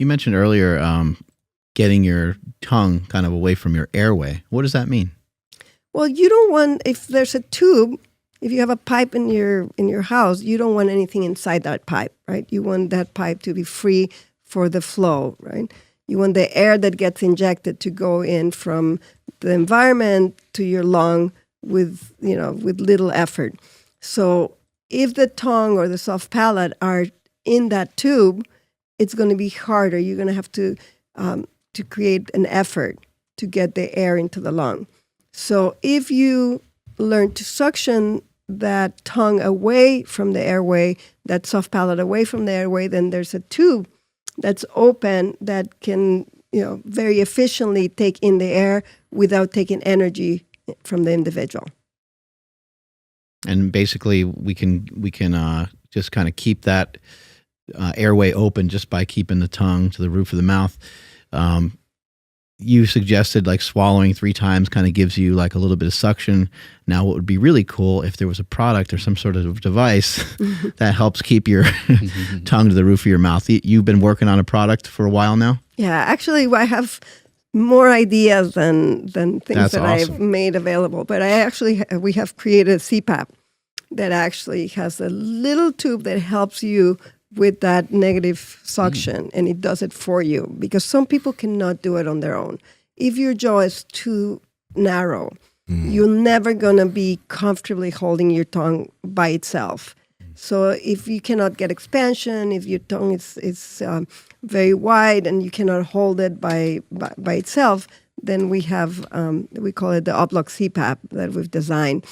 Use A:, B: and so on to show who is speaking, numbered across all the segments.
A: You mentioned earlier getting your tongue kind of away from your airway. What does that mean?
B: Well, you don't want, if there's a tube, if you have a pipe in your house, you don't want anything inside that pipe, right? You want that pipe to be free for the flow, right? You want the air that gets injected to go in from the environment to your lung with little effort. So if the tongue or the soft palate are in that tube, it's going to be harder. You're going to have to create an effort to get the air into the lung. So if you learn to suction that tongue away from the airway, that soft palate away from the airway, then there's a tube that's open that can, very efficiently take in the air without taking energy from the individual.
A: And basically, we can just kind of keep that airway open just by keeping the tongue to the roof of the mouth. You suggested like swallowing 3 times kind of gives you like a little bit of suction. Now, what would be really cool if there was a product or some sort of device that helps keep your tongue to the roof of your mouth. You've been working on a product for a while now?
B: Yeah, actually, I have more ideas than things
A: That's
B: that
A: awesome.
B: I've made available. But we have created a CPAP that actually has a little tube that helps you with that negative suction, and it does it for you, because some people cannot do it on their own. If your jaw is too narrow, you're never going to be comfortably holding your tongue by itself. So if you cannot get expansion, if your tongue is very wide and you cannot hold it by itself, then we have, we call it the Oblock CPAP that we've designed.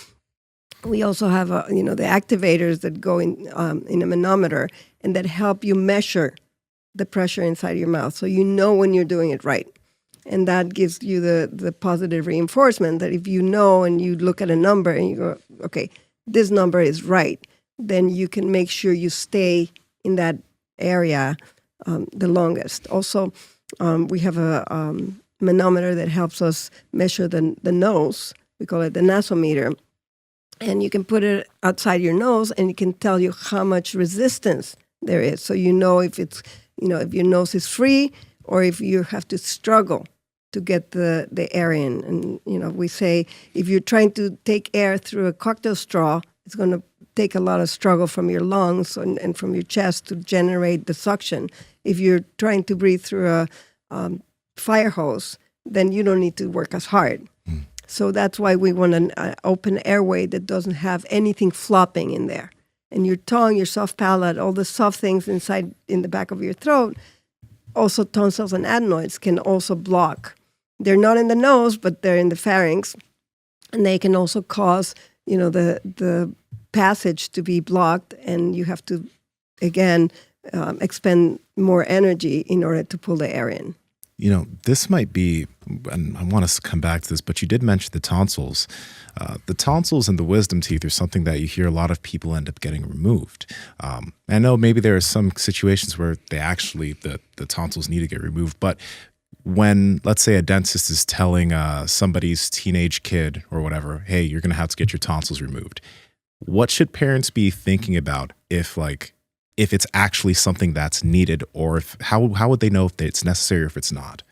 B: We also have, the activators that go in a manometer and that help you measure the pressure inside your mouth, so you know when you're doing it right. And that gives you the positive reinforcement that if you know and you look at a number and you go, okay, this number is right, then you can make sure you stay in that area the longest. Also, we have a manometer that helps us measure the nose. We call it the nasometer. And you can put it outside your nose and it can tell you how much resistance there is. So you know if it's, if your nose is free or if you have to struggle to get the air in. And, we say if you're trying to take air through a cocktail straw, it's going to take a lot of struggle from your lungs and from your chest to generate the suction. If you're trying to breathe through a fire hose, then you don't need to work as hard. So that's why we want an open airway that doesn't have anything flopping in there. And your tongue, your soft palate, all the soft things inside in the back of your throat, also tonsils and adenoids can also block. They're not in the nose, but they're in the pharynx. And they can also cause, the passage to be blocked, and you have to, again, expend more energy in order to pull the air in.
C: This might be, and I want to come back to this, but you did mention the tonsils. The tonsils and the wisdom teeth are something that you hear a lot of people end up getting removed. I know maybe there are some situations where they actually, the tonsils need to get removed, but when, let's say, a dentist is telling somebody's teenage kid or whatever, hey, you're going to have to get your tonsils removed, what should parents be thinking about if it's actually something that's needed, or how would they know if it's necessary or if it's not?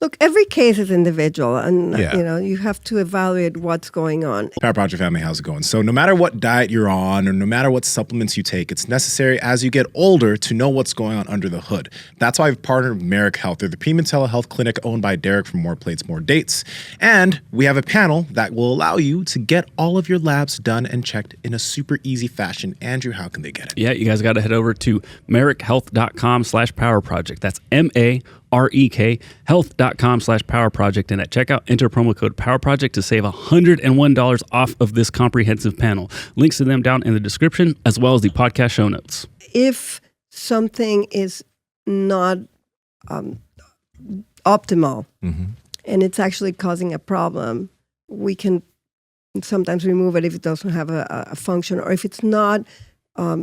B: Look, every case is individual, and you have to evaluate what's going on.
C: Power Project family, how's it going? So no matter what diet you're on or no matter what supplements you take, it's necessary as you get older to know what's going on under the hood. That's why I've partnered with Merrick Health. They're the premium telehealth clinic owned by Derek from More Plates, More Dates. And we have a panel that will allow you to get all of your labs done and checked in a super easy fashion. Andrew, how can they get it?
D: Yeah, you guys got to head over to merrickhealth.com/Power Project. That's MAREK health.com/Power Project, and at checkout enter promo code Power Project to save $101 off of this comprehensive panel. Links to them down in the description as well as the podcast show notes.
B: If something is not optimal and it's actually causing a problem, we can sometimes remove it if it doesn't have a function or if it's not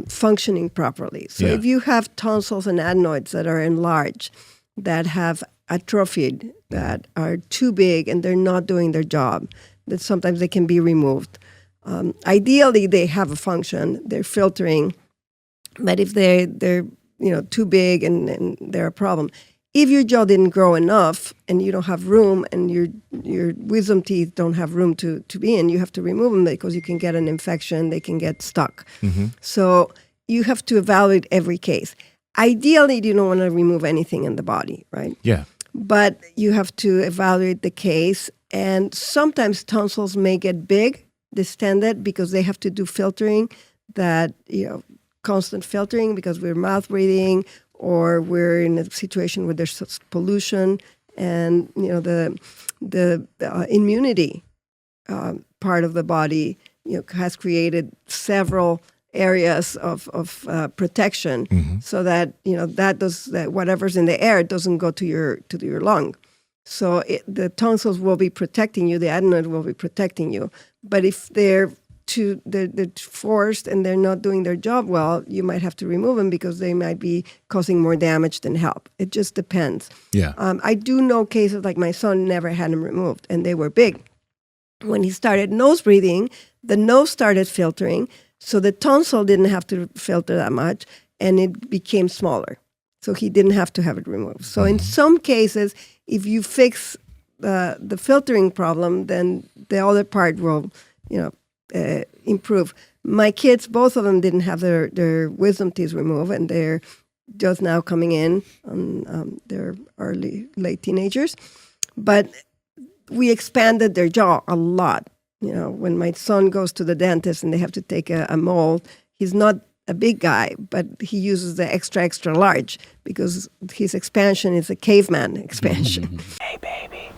B: functioning properly. So if you have tonsils and adenoids that are enlarged, that have atrophied, that are too big and they're not doing their job, that sometimes they can be removed. Ideally, they have a function, they're filtering, but if they're too big and they're a problem. If your jaw didn't grow enough and you don't have room and your wisdom teeth don't have room to be in, you have to remove them because you can get an infection, they can get stuck. So you have to evaluate every case. Ideally, you don't want to remove anything in the body, right?
C: Yeah.
B: But you have to evaluate the case. And sometimes tonsils may get big, distended, because they have to do filtering, constant filtering because we're mouth breathing, or we're in a situation where there's pollution, and the immunity part of the body has created several areas of protection, so that that whatever's in the air doesn't go to your lung. So the tonsils will be protecting you, the adenoid will be protecting you. But if they're forced and they're not doing their job well, you might have to remove them because they might be causing more damage than help. It just depends.
C: Yeah.
B: I do know cases like my son never had them removed, and they were big. When he started nose breathing, the nose started filtering, so the tonsil didn't have to filter that much, and it became smaller. So he didn't have to have it removed. So in some cases, if you fix the filtering problem, then the other part will, improve. My kids, both of them didn't have their wisdom teeth removed, and they're just now coming in on their late teenagers. But we expanded their jaw a lot. When my son goes to the dentist and they have to take a mold, he's not a big guy, but he uses the extra large because his expansion is a caveman expansion.
C: Hey, baby.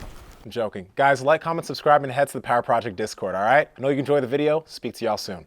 C: I'm joking. Guys, like, comment, subscribe, and head to the Power Project Discord, all right? I know you enjoyed the video. Speak to y'all soon.